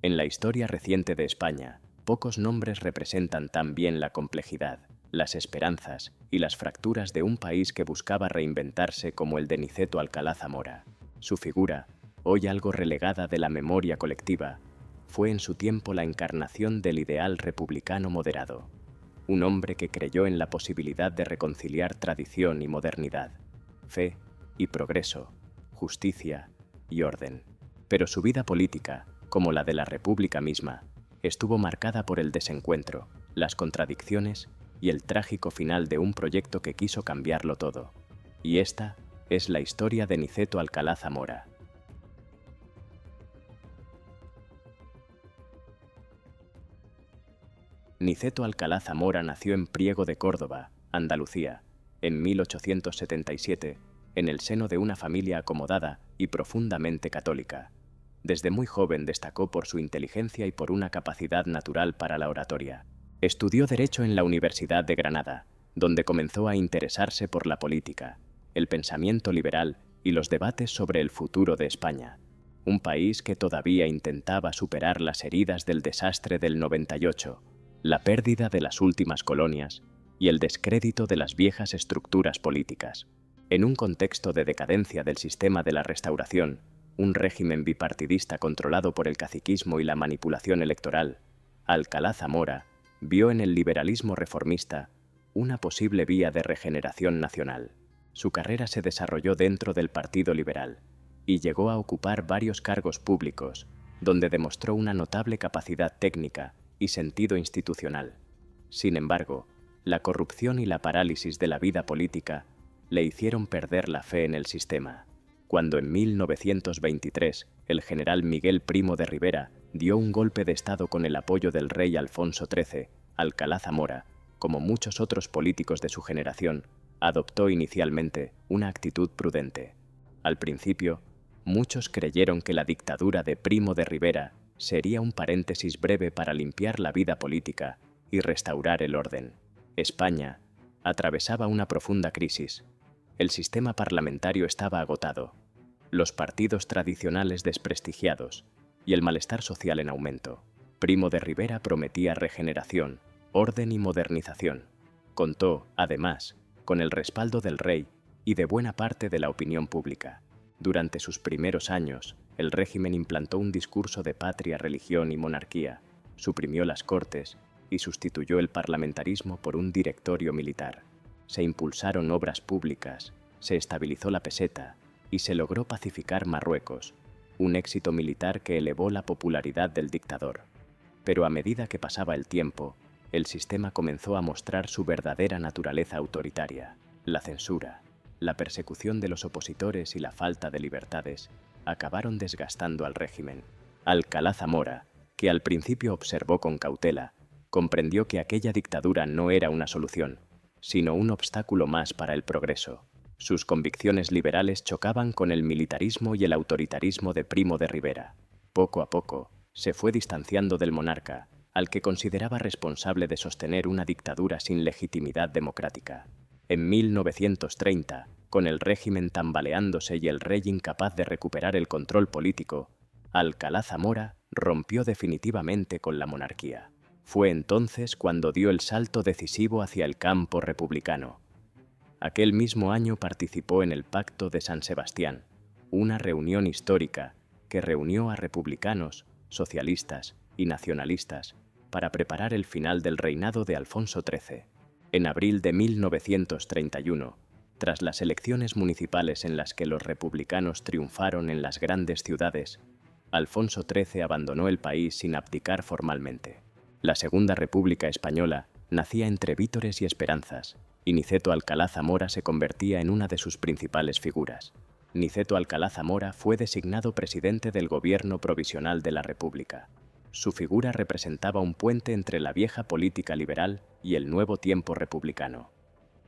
En la historia reciente de España, pocos nombres representan tan bien la complejidad, las esperanzas y las fracturas de un país que buscaba reinventarse como el de Niceto Alcalá Zamora. Su figura, hoy algo relegada de la memoria colectiva, fue en su tiempo la encarnación del ideal republicano moderado. Un hombre que creyó en la posibilidad de reconciliar tradición y modernidad, fe y progreso, justicia y orden. Pero su vida política, como la de la República misma, estuvo marcada por el desencuentro, las contradicciones y el trágico final de un proyecto que quiso cambiarlo todo. Y esta es la historia de Niceto Alcalá Zamora. Niceto Alcalá Zamora nació en Priego de Córdoba, Andalucía, en 1877, en el seno de una familia acomodada y profundamente católica. Desde muy joven destacó por su inteligencia y por una capacidad natural para la oratoria. Estudió Derecho en la Universidad de Granada, donde comenzó a interesarse por la política, el pensamiento liberal y los debates sobre el futuro de España, un país que todavía intentaba superar las heridas del desastre del 98, la pérdida de las últimas colonias y el descrédito de las viejas estructuras políticas. En un contexto de decadencia del sistema de la Restauración, un régimen bipartidista controlado por el caciquismo y la manipulación electoral, Alcalá Zamora vio en el liberalismo reformista una posible vía de regeneración nacional. Su carrera se desarrolló dentro del Partido Liberal y llegó a ocupar varios cargos públicos, donde demostró una notable capacidad técnica y sentido institucional. Sin embargo, la corrupción y la parálisis de la vida política le hicieron perder la fe en el sistema. Cuando en 1923 el general Miguel Primo de Rivera dio un golpe de Estado con el apoyo del rey Alfonso XIII, Alcalá Zamora, como muchos otros políticos de su generación, adoptó inicialmente una actitud prudente. Al principio, muchos creyeron que la dictadura de Primo de Rivera sería un paréntesis breve para limpiar la vida política y restaurar el orden. España atravesaba una profunda crisis. El sistema parlamentario estaba agotado, los partidos tradicionales desprestigiados y el malestar social en aumento. Primo de Rivera prometía regeneración, orden y modernización. Contó, además, con el respaldo del rey y de buena parte de la opinión pública. Durante sus primeros años, el régimen implantó un discurso de patria, religión y monarquía, suprimió las cortes y sustituyó el parlamentarismo por un directorio militar. Se impulsaron obras públicas, se estabilizó la peseta y se logró pacificar Marruecos, un éxito militar que elevó la popularidad del dictador. Pero a medida que pasaba el tiempo, el sistema comenzó a mostrar su verdadera naturaleza autoritaria. La censura, la persecución de los opositores y la falta de libertades acabaron desgastando al régimen. Alcalá Zamora, que al principio observó con cautela, comprendió que aquella dictadura no era una solución, sino un obstáculo más para el progreso. Sus convicciones liberales chocaban con el militarismo y el autoritarismo de Primo de Rivera. Poco a poco, se fue distanciando del monarca, al que consideraba responsable de sostener una dictadura sin legitimidad democrática. En 1930, con el régimen tambaleándose y el rey incapaz de recuperar el control político, Alcalá Zamora rompió definitivamente con la monarquía. Fue entonces cuando dio el salto decisivo hacia el campo republicano. Aquel mismo año participó en el Pacto de San Sebastián, una reunión histórica que reunió a republicanos, socialistas y nacionalistas para preparar el final del reinado de Alfonso XIII. En abril de 1931, tras las elecciones municipales en las que los republicanos triunfaron en las grandes ciudades, Alfonso XIII abandonó el país sin abdicar formalmente. La Segunda República Española nacía entre vítores y esperanzas, y Niceto Alcalá Zamora se convertía en una de sus principales figuras. Niceto Alcalá Zamora fue designado presidente del Gobierno Provisional de la República. Su figura representaba un puente entre la vieja política liberal y el nuevo tiempo republicano.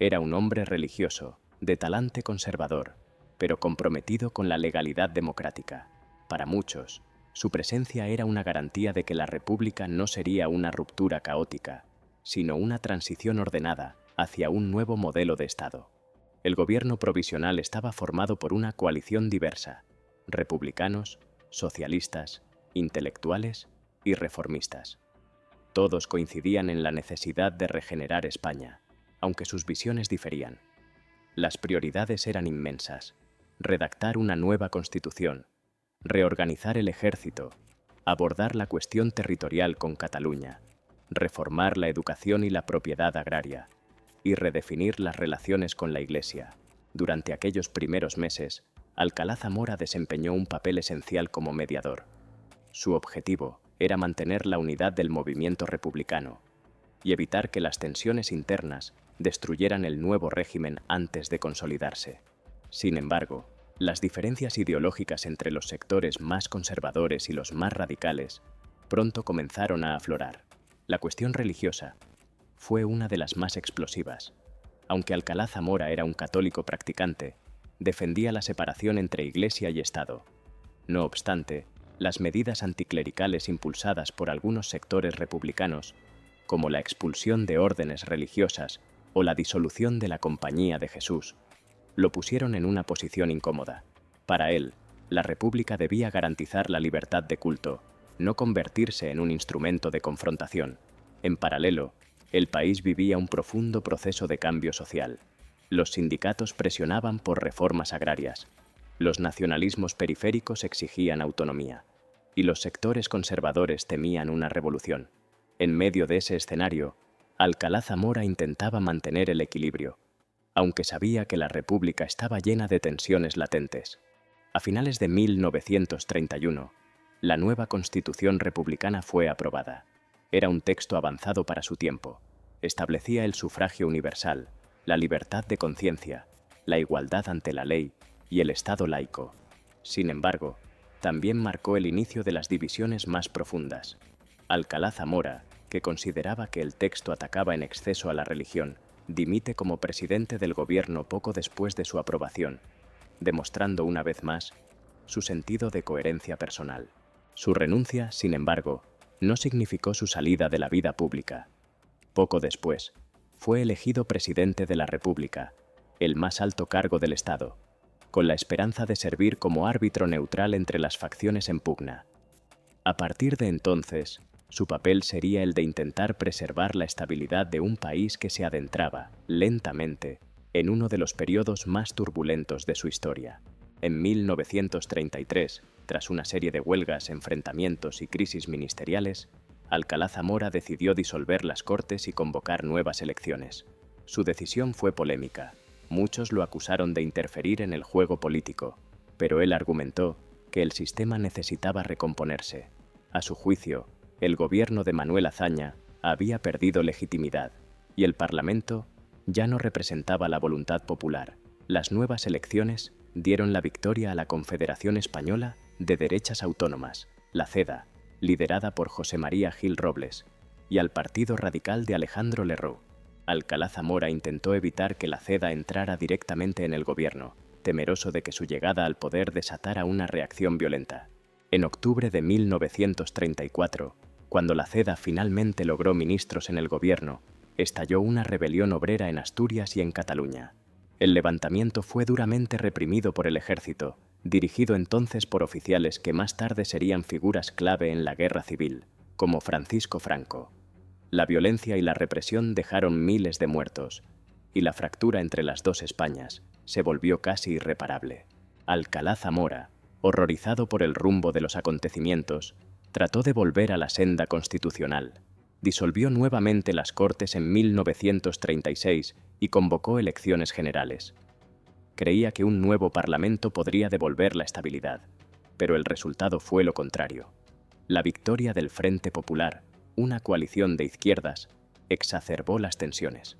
Era un hombre religioso, de talante conservador, pero comprometido con la legalidad democrática. Para muchos, su presencia era una garantía de que la República no sería una ruptura caótica, sino una transición ordenada hacia un nuevo modelo de Estado. El gobierno provisional estaba formado por una coalición diversa: republicanos, socialistas, intelectuales y reformistas. Todos coincidían en la necesidad de regenerar España, aunque sus visiones diferían. Las prioridades eran inmensas: redactar una nueva constitución, reorganizar el ejército, abordar la cuestión territorial con Cataluña, reformar la educación y la propiedad agraria, y redefinir las relaciones con la Iglesia. Durante aquellos primeros meses, Alcalá Zamora desempeñó un papel esencial como mediador. Su objetivo era mantener la unidad del movimiento republicano y evitar que las tensiones internas destruyeran el nuevo régimen antes de consolidarse. Sin embargo, las diferencias ideológicas entre los sectores más conservadores y los más radicales pronto comenzaron a aflorar. La cuestión religiosa fue una de las más explosivas. Aunque Alcalá Zamora era un católico practicante, defendía la separación entre Iglesia y Estado. No obstante, las medidas anticlericales impulsadas por algunos sectores republicanos, como la expulsión de órdenes religiosas o la disolución de la Compañía de Jesús, lo pusieron en una posición incómoda. Para él, la República debía garantizar la libertad de culto, no convertirse en un instrumento de confrontación. En paralelo, el país vivía un profundo proceso de cambio social. Los sindicatos presionaban por reformas agrarias, los nacionalismos periféricos exigían autonomía, y los sectores conservadores temían una revolución. En medio de ese escenario, Alcalá Zamora intentaba mantener el equilibrio, aunque sabía que la República estaba llena de tensiones latentes. A finales de 1931, la nueva Constitución republicana fue aprobada. Era un texto avanzado para su tiempo. Establecía el sufragio universal, la libertad de conciencia, la igualdad ante la ley y el Estado laico. Sin embargo, también marcó el inicio de las divisiones más profundas. Alcalá Zamora, que consideraba que el texto atacaba en exceso a la religión, dimite como presidente del gobierno poco después de su aprobación, demostrando una vez más su sentido de coherencia personal. Su renuncia, sin embargo, no significó su salida de la vida pública. Poco después, fue elegido presidente de la República, el más alto cargo del Estado, con la esperanza de servir como árbitro neutral entre las facciones en pugna. A partir de entonces, su papel sería el de intentar preservar la estabilidad de un país que se adentraba, lentamente, en uno de los periodos más turbulentos de su historia. En 1933, tras una serie de huelgas, enfrentamientos y crisis ministeriales, Alcalá Zamora decidió disolver las Cortes y convocar nuevas elecciones. Su decisión fue polémica. Muchos lo acusaron de interferir en el juego político, pero él argumentó que el sistema necesitaba recomponerse. A su juicio, el gobierno de Manuel Azaña había perdido legitimidad y el Parlamento ya no representaba la voluntad popular. Las nuevas elecciones dieron la victoria a la Confederación Española de Derechas Autónomas, la CEDA, liderada por José María Gil Robles, y al Partido Radical de Alejandro Lerroux. Alcalá Zamora intentó evitar que la CEDA entrara directamente en el gobierno, temeroso de que su llegada al poder desatara una reacción violenta. En octubre de 1934, cuando la CEDA finalmente logró ministros en el gobierno, estalló una rebelión obrera en Asturias y en Cataluña. El levantamiento fue duramente reprimido por el ejército, dirigido entonces por oficiales que más tarde serían figuras clave en la guerra civil, como Francisco Franco. La violencia y la represión dejaron miles de muertos, y la fractura entre las dos Españas se volvió casi irreparable. Alcalá Zamora, horrorizado por el rumbo de los acontecimientos, trató de volver a la senda constitucional. Disolvió nuevamente las Cortes en 1936 y convocó elecciones generales. Creía que un nuevo parlamento podría devolver la estabilidad, pero el resultado fue lo contrario. La victoria del Frente Popular, una coalición de izquierdas, exacerbó las tensiones.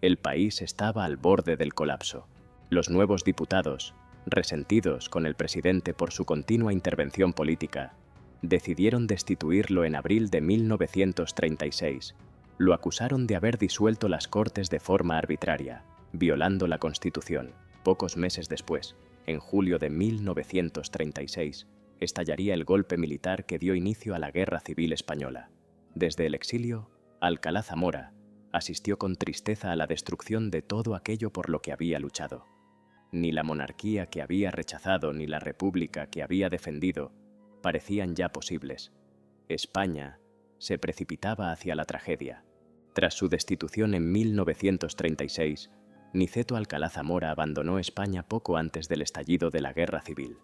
El país estaba al borde del colapso. Los nuevos diputados, resentidos con el presidente por su continua intervención política, decidieron destituirlo en abril de 1936. Lo acusaron de haber disuelto las Cortes de forma arbitraria, violando la Constitución. Pocos meses después, en julio de 1936, estallaría el golpe militar que dio inicio a la Guerra Civil Española. Desde el exilio, Alcalá Zamora asistió con tristeza a la destrucción de todo aquello por lo que había luchado. Ni la monarquía que había rechazado ni la república que había defendido parecían ya posibles. España se precipitaba hacia la tragedia. Tras su destitución en 1936, Niceto Alcalá Zamora abandonó España poco antes del estallido de la Guerra Civil.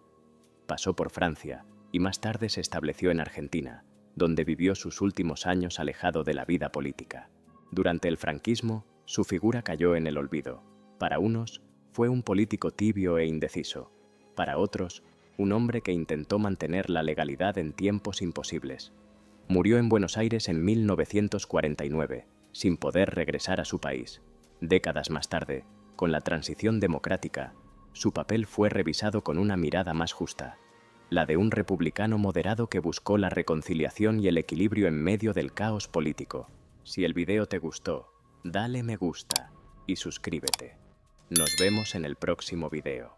Pasó por Francia y más tarde se estableció en Argentina, donde vivió sus últimos años alejado de la vida política. Durante el franquismo, su figura cayó en el olvido. Para unos, fue un político tibio e indeciso. Para otros, un hombre que intentó mantener la legalidad en tiempos imposibles. Murió en Buenos Aires en 1949, sin poder regresar a su país. Décadas más tarde, con la transición democrática, su papel fue revisado con una mirada más justa, la de un republicano moderado que buscó la reconciliación y el equilibrio en medio del caos político. Si el video te gustó, dale me gusta y suscríbete. Nos vemos en el próximo video.